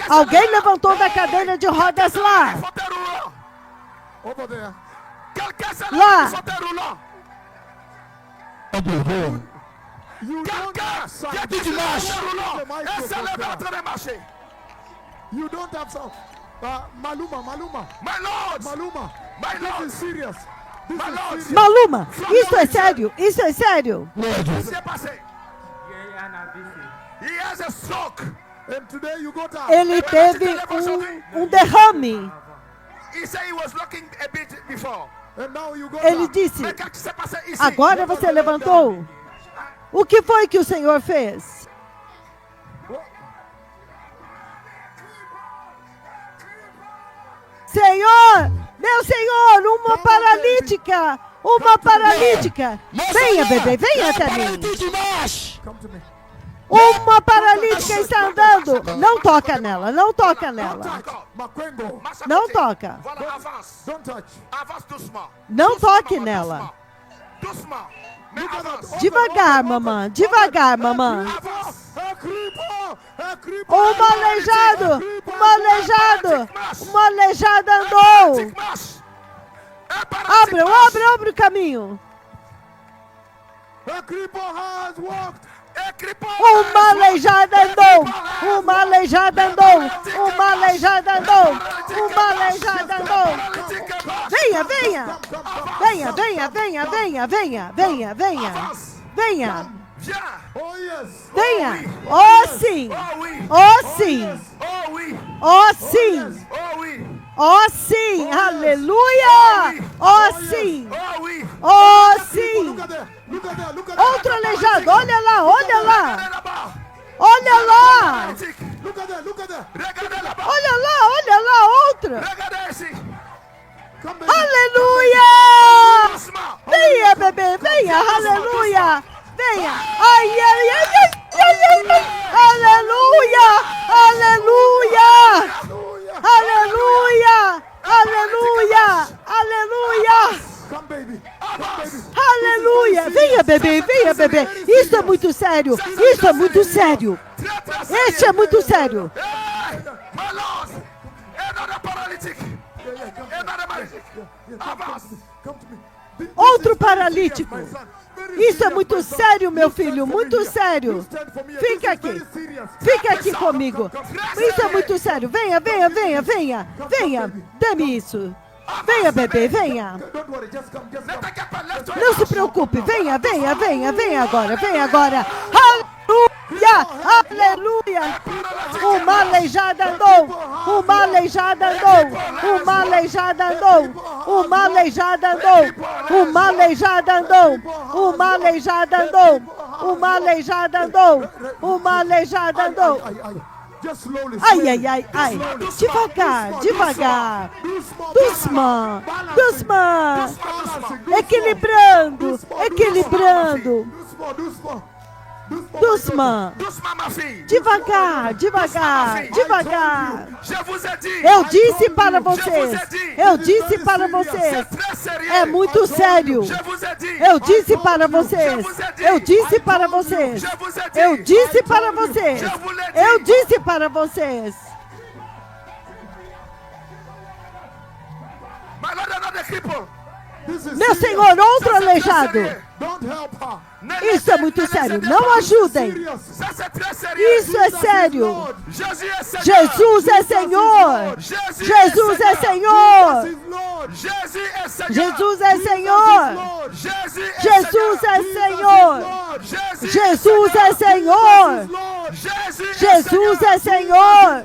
Alguém levantou da cadeira de rodas lá. Lá. You don't have some. Maluma. My Lord. Maluma. My Lord. This is serious. Maluma, isso é sério, isso é sério. Ele teve um derrame. Ele disse, agora você levantou. O que foi que o Senhor fez? Senhor, meu Senhor, uma paralítica. Venha, bebê, venha até mim. Uma paralítica está andando. Não toca nela, não toca nela. Não toca. Não toque nela. Devagar, mamãe, devagar, mamãe. Um aleijado andou. Abre o caminho. Uma aleijada andou. Venha. Oh sim. Aleluia. Oh sim. Outro aleijado, olha lá. Olha lá, outra. Aleluia! Venha, bebê, venha, aleluia! Venha! Ai! Aleluia! Venha, bebê! Isso é muito sério! Este é muito sério! Outro paralítico. Isso é muito sério, meu filho, muito sério. Fica aqui comigo. Isso é muito sério. Venha. Dê-me isso. Venha, bebê, venha. Don't worry, just come, just come. Não se preocupe, venha, venha, venha, venha agora, venha agora. Aleluia, aleluia. Uma aleijada andou, uma aleijada andou, uma aleijada andou, uma aleijada andou, uma aleijada andou, uma aleijada andou, uma aleijada andou, uma aleijada andou. Just slowly. Ai, ai, ai, ai. Devagar, devagar. Dusman, Dusman. Equilibrando, equilibrando. Dusman. Devagar, devagar, devagar. Eu disse para vocês. Eu disse para vocês. É muito sério. Eu disse para vocês. Eu disse para vocês. Eu disse para vocês. Eu disse para vocês. Meu Senhor, outro aleijado. Isso é muito sério. Não ajudem. Isso é sério. Jesus é Senhor. Jesus é Senhor. Jesus é Senhor. Jesus é Senhor. Jesus é Senhor. Jesus é Senhor.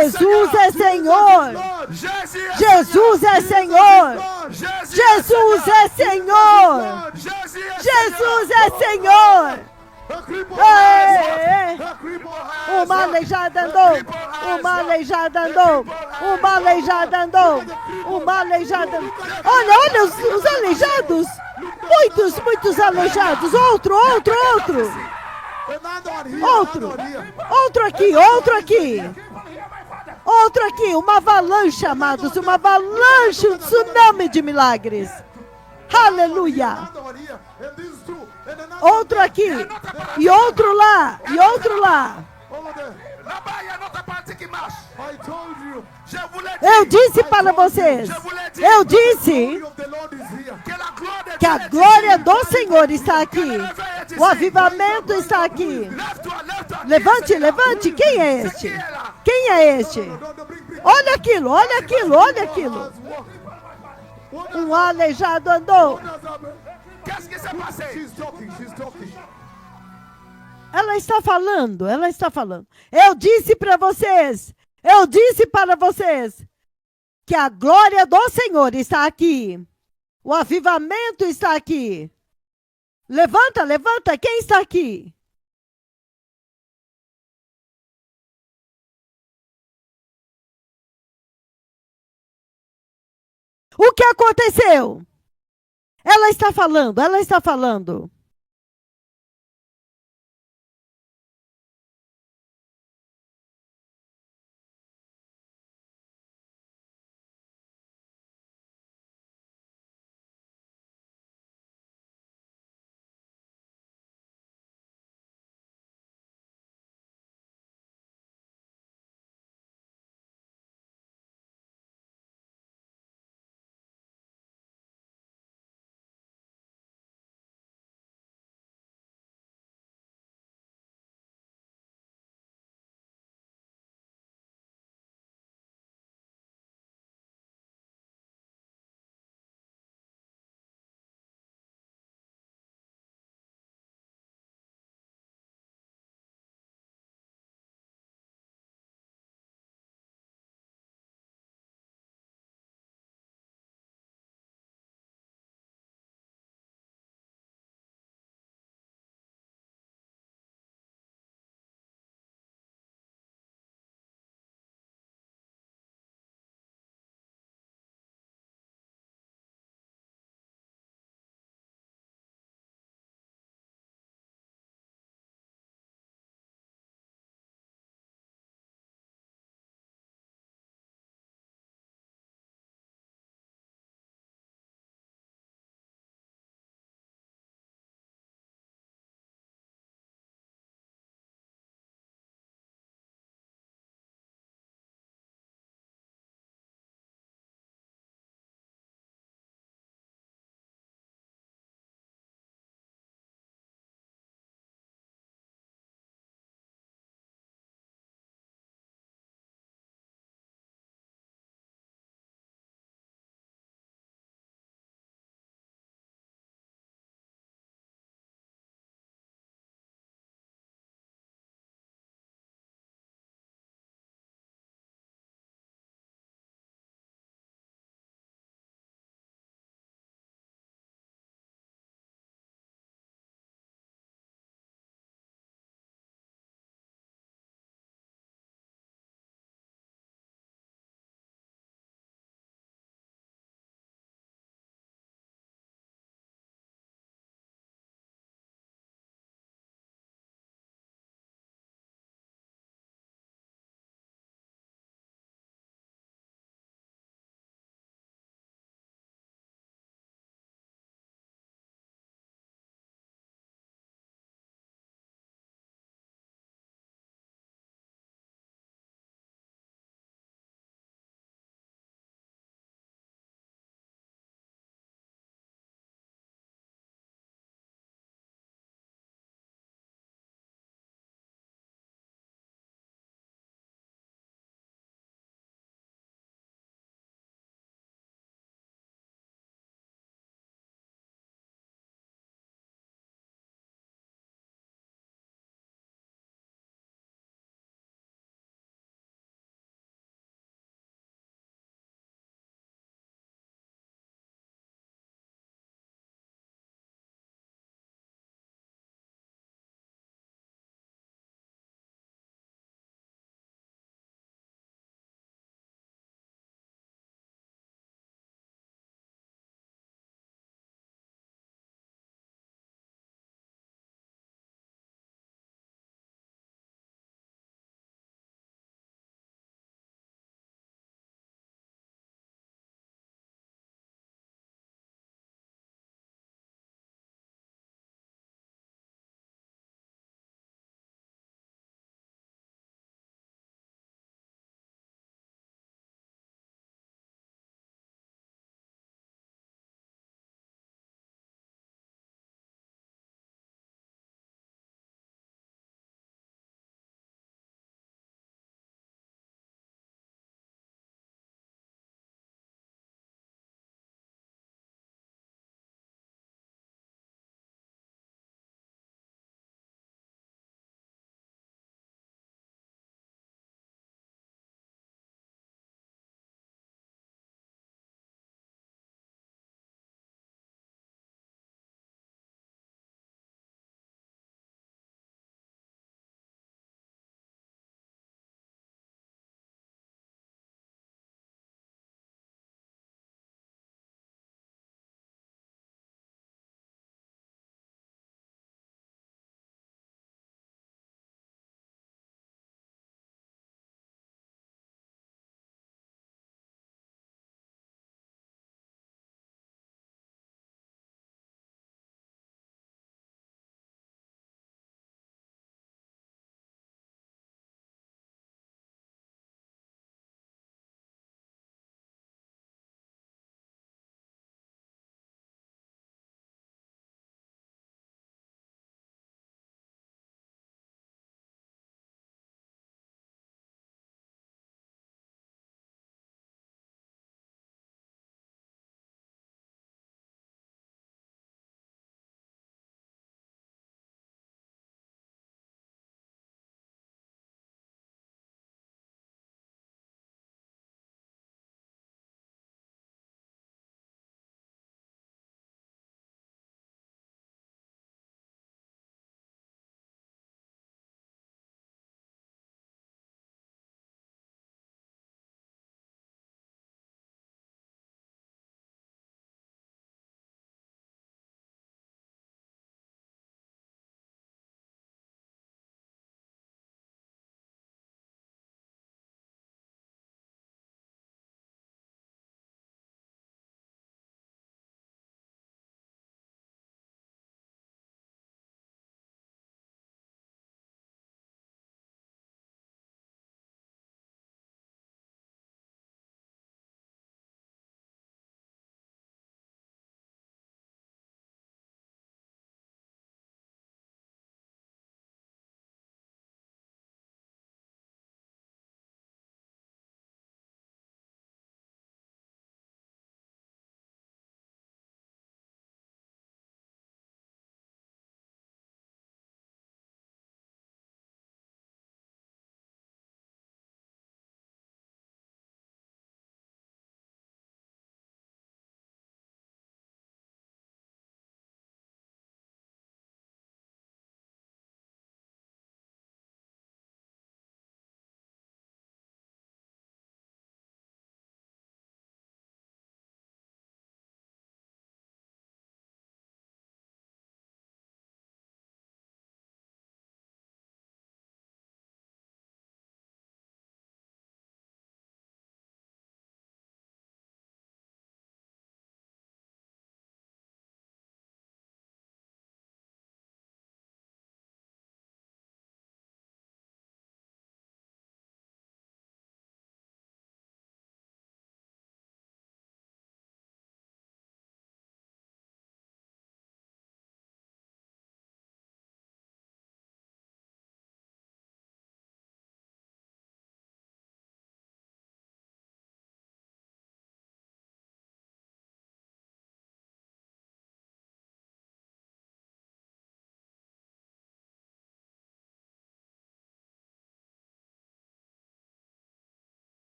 Jesus é Senhor. Jesus é Senhor. Jesus é Senhor. Jesus é Senhor. Ei, uma aleijada andou. Uma aleijada andou. Uma aleijada andou. Uma aleijada andou. Olha, olha os aleijados. Muitos, muitos aleijados. Outro, outro, outro. Outro. Outro aqui, outro aqui. Outro aqui, uma avalanche, amados, uma avalanche, um tsunami de milagres. Aleluia. Outro aqui, e outro lá, e outro lá. Eu disse para vocês, eu disse que a glória do Senhor está aqui. O avivamento está aqui. Levante, levante. Quem é este? Quem é este? Olha aquilo, olha aquilo, olha aquilo. Um aleijado andou. Ela está falando, ela está falando. Eu disse para vocês, eu disse para vocês que a glória do Senhor está aqui. O avivamento está aqui. Levanta, levanta, quem está aqui? O que aconteceu? Ela está falando, ela está falando.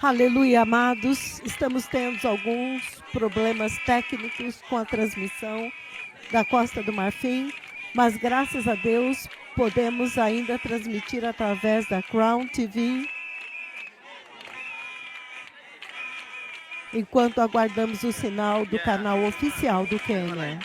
Aleluia, amados. Estamos tendo alguns problemas técnicos com a transmissão da Costa do Marfim, mas graças a Deus podemos ainda transmitir através da Crown TV, enquanto aguardamos o sinal do canal oficial do Quênia.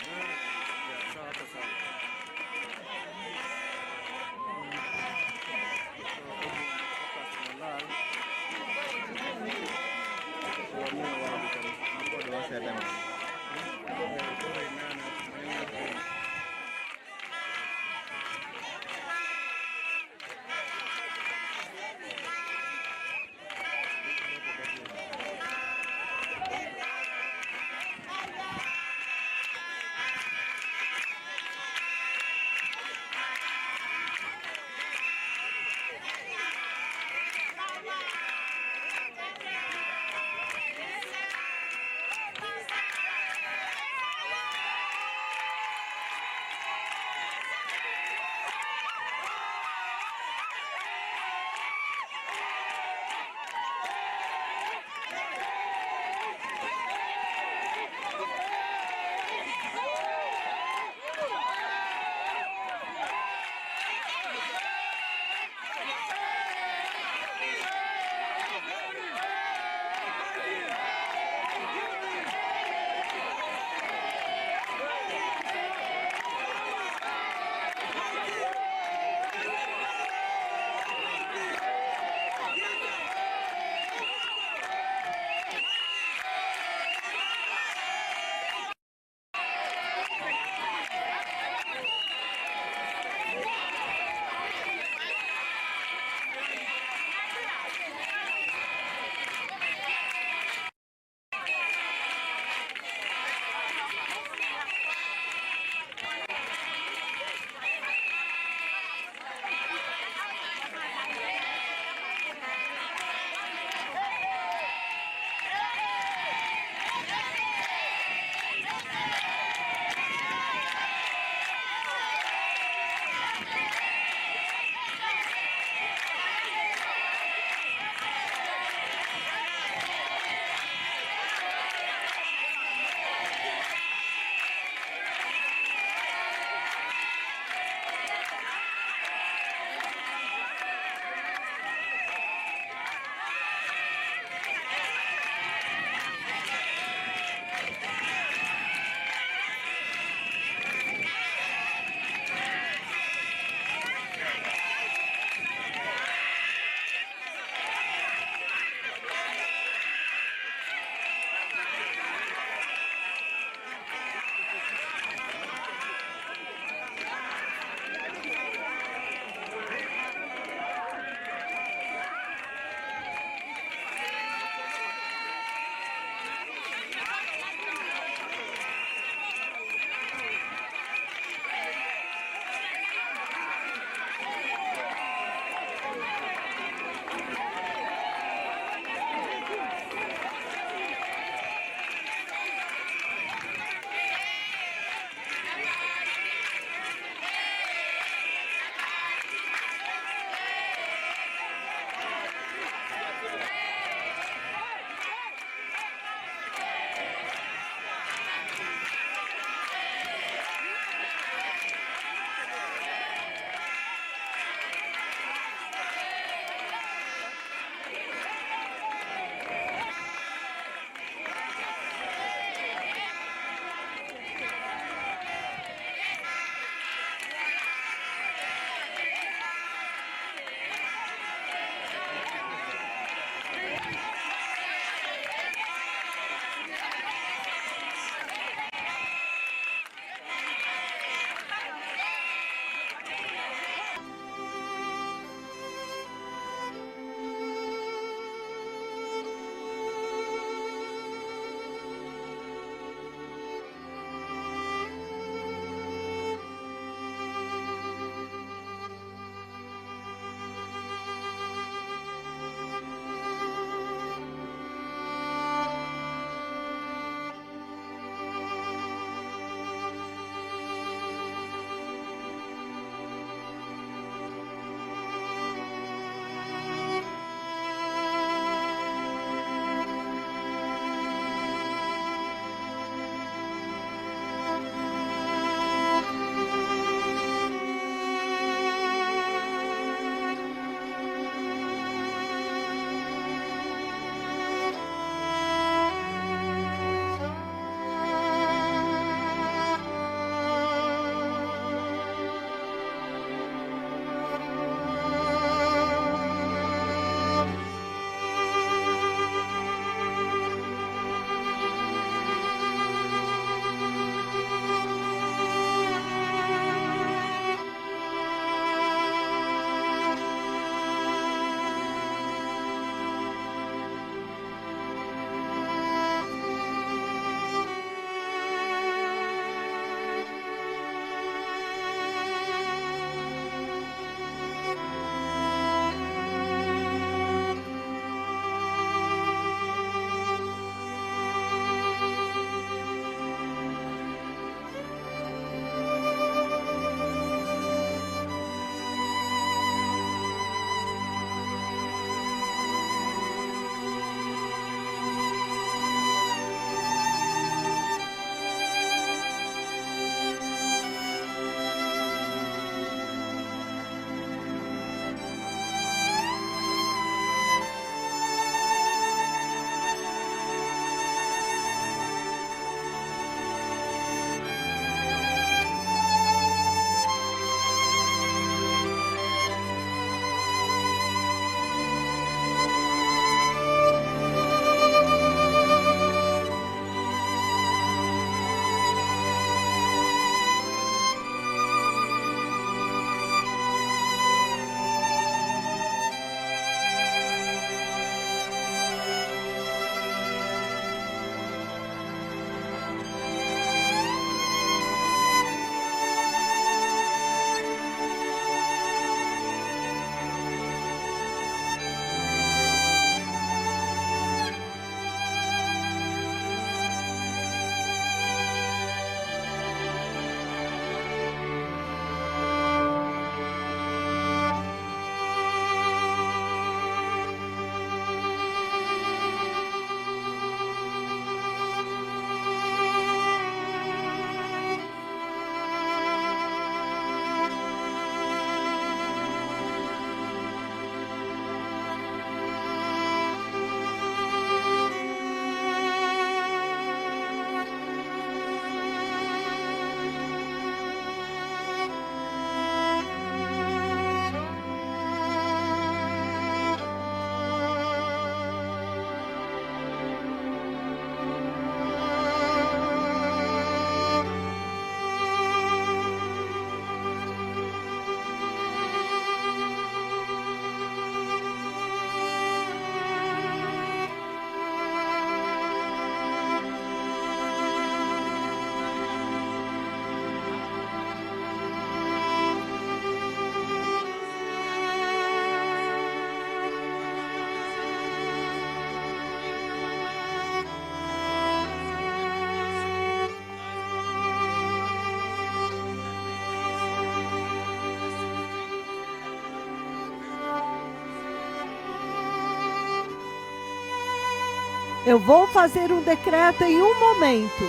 Eu vou fazer um decreto em um momento.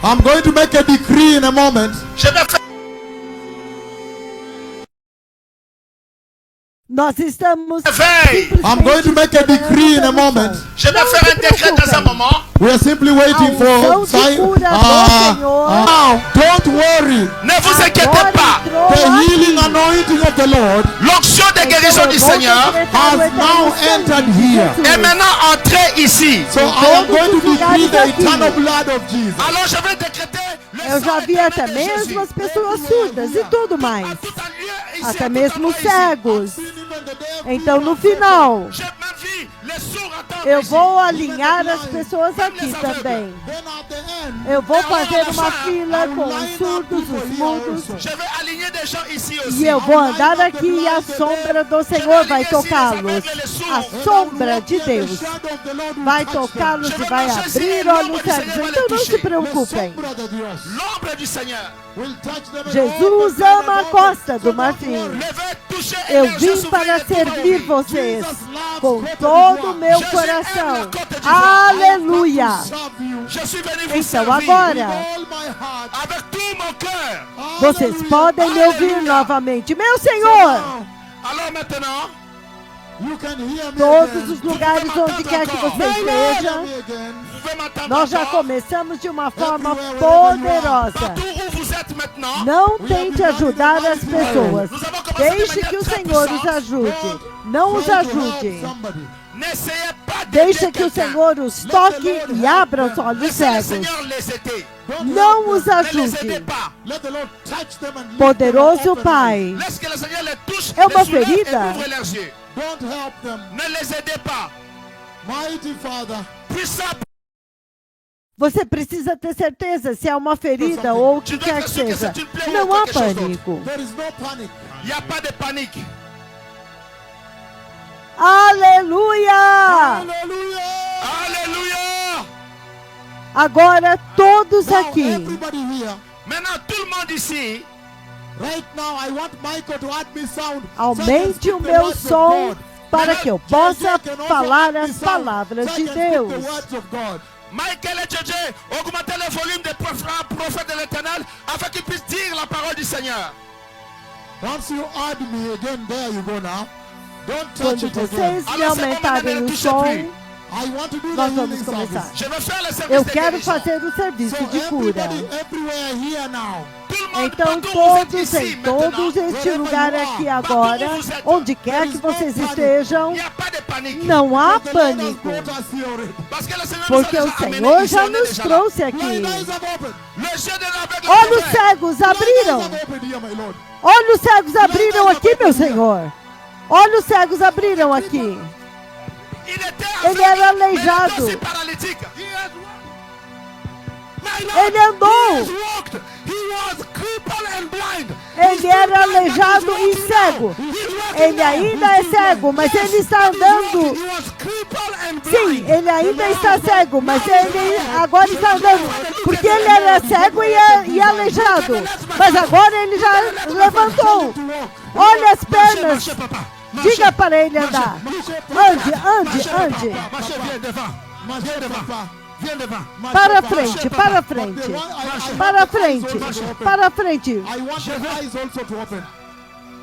I'm going to make a decree in a moment. Je vais faire Nós estamos... I'm going to make a decree in a moment. Je vais faire un décret dans un moment. We are simply waiting for now, don't worry. Ne vous inquiétez pas. The healing anointing of the Lord L'onction de guérison du Seigneur has now entered here. est maintenant entrée ici. So I am going to decree the eternal blood of Jesus. Alors je vais décréter le Eu já sang vi éternel até de mesmo Jésus. as pessoas surdas e tudo mais. À tout un lieu ici, Até à tout mesmo endroit ici. cegos. Então, no final, J'ai même vu les sourds entendre eu ici. vou alinhar as pessoas aqui também. Then at the end, Eu vou fazer uma fila com os surdos, os mudos. Je vais aligner des gens ici aussi. E eu vou andar aqui e a sombra do Senhor vai tocá-los. A sombra de Deus vai tocá-los e vai abrir olhos cegos. Então não se preocupem. L'ombre du Seigneur. Jesus ama a costa do Marfim. Je vais toucher Eu et les gens vim souffrir para de servir pauvreté. vocês com todo o meu coração. Aleluia! Je suis venu vous Então servir agora, avec tout mon cœur. vocês podem me ouvir novamente. Meu Senhor, Alors maintenant, todos os lugares onde quer que você esteja, vous pouvez m'entendre nós já encore. começamos de uma forma poderosa. Partout où vous êtes maintenant, Não tente ajudar as pessoas. Deixe que o Senhor os ajude. Não os ajude. n'essayez pas de Deixe aider que o quelqu'un. Senhor os toque e abra os olhos Laissez le cegos. Seigneur les aider. Não os Ne les aidez ajude. pas. Poderoso Pai, Laisse que le Seigneur les touche, É uma les soulève ferida. et ouvre leurs yeux. Don't help them. Ne les aidez pas. Mighty Father, Puissant, você precisa ter certeza se é uma ferida ou o que quer que seja. Não há pânico. there is no panic. il n'y a pas de panique. Aleluia! Hallelujah! Alléluia. Agora todos Now, aqui. everybody here, Maintenant, tout le monde ici, right now, I want Michael to add me sound. Aumente o meu som para que eu possa falar as palavras de Deus. Michael et JJ, augmentez le volume des prophètes de l'Éternel afin qu'ils puissent dire la parole du Seigneur. Once you add me again, there you go now. Don't touch Quando it again. vocês me aumentarem o som, I want to do the nós healing vamos service. começar. Je veux faire le service Eu de quero guérison. fazer o serviço So de cura. everybody, everywhere here now. Tout le monde, Então partout où vous êtes todos ici, em todos maintenant, este lugar aqui agora, onde quer que vocês estejam, il n'y a pas de panique. não há The Lord has pânico, brought us here already. Parce que le Seigneur porque nous a o déjà amenés Senhor ici, já on est nos déjà là. trouxe Blind aqui. eyes have opened. Les yeux de l'aveugle Olhos sont ouverts. cegos Blind eyes abriram. have opened here, my Lord. Olhos cegos abriram aqui, meu Senhor. Olhos cegos abriram aqui. Il était Ele era aveugle, mais il était aleijado. aussi paralytique. Ele andou. Ele era aleijado e cego. Ele ainda é cego, mas ele está andando. Sim, ele ainda está cego, mas ele agora está andando. Porque ele era cego e aleijado. Mas agora ele já levantou. Olha as pernas. Diga para ele andar. Ande, ande, ande. Para frente, para frente. Para frente, para frente. I want the eyes also to open.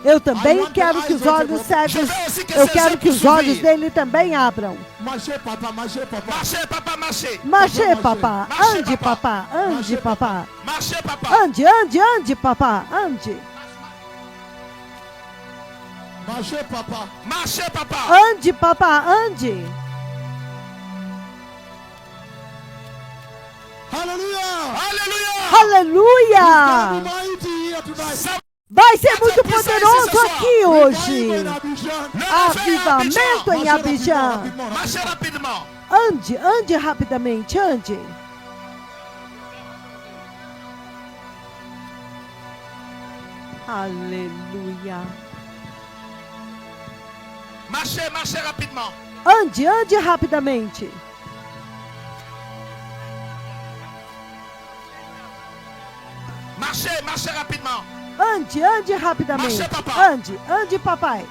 Eu também quero que os olhos cegos, eu quero que os olhos dele também abram. Marchez, papa, marchez, papa. Marchez, papa, marchez. Marche, papá. Ande, papá. Ande, papá. Marchez, papa. Ande, ande, ande, papá. Ande. Marchez, papa. Marchez, papa. Ande, papá. Ande. Hallelujah. Aleluia! Mighty here tonight. Vai ser muito poderoso aqui hoje. Abijam. Avivamento em Abijam. Marchez rapidement. Ande, ande rapidamente, ande. Aleluia. Marchez, marchez rapidement. Ande, ande rapidamente. Marchez, marchez rapidement. Ande, ande rapidamente. Marche, papai. Ande, ande, papai.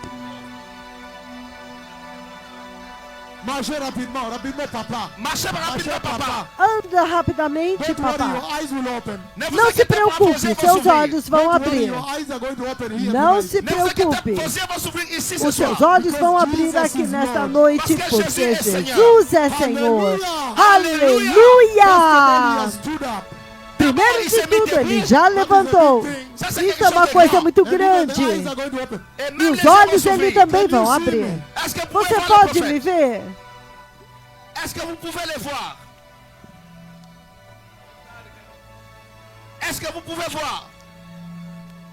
Marchez rapidement, rapidement, papa. Marchez rapidement, papa. Anda rapidamente, Don't worry, papai. your eyes will open. Ne vous Não se inquiétez pas, vos preocupe, yeux vont seus s'ouvrir. olhos vão Don't worry, abrir. your eyes are going to open here Não tonight. se Ne vous inquiétez preocupe. pas, vos yeux vont s'ouvrir ici ce Os seus soir. olhos vão abrir Jesus aqui is nesta Lord. noite, Parce que porque Jesus é Jesus é Senhor. Aleluia! Stood up. Primeiro de tudo, ele já levantou. Isso é uma coisa muito grande. And the eyes are going to open. Et E même os les yeux vont olhos ele s'ouvrir. também Can you vão see abrir. me? Est-ce que vous pouvez Você voir pode le me prophète? ver? Est-ce que vous pouvez les voir? Est-ce que vous pouvez voir?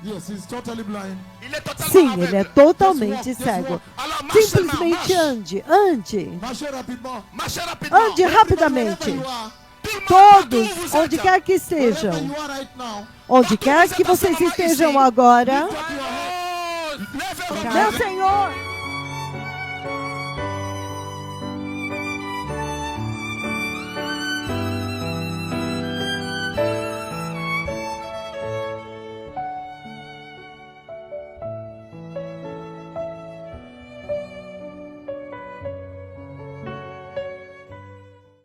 Yes, he's totally blind. Il est totalement Sim, aveugle. ele é totalmente Just walk, cego. Alors marche seulement, Simplesmente marche. ande, ande. Marchez rapidement. Marchez rapidement. Ande rapidamente. Wherever you are, Tout le monde, Todos, partout où vous onde êtes. quer que wherever estejam, you are right now, onde quer que vocês estejam agora, Oh, levez vos meu mains. Senhor,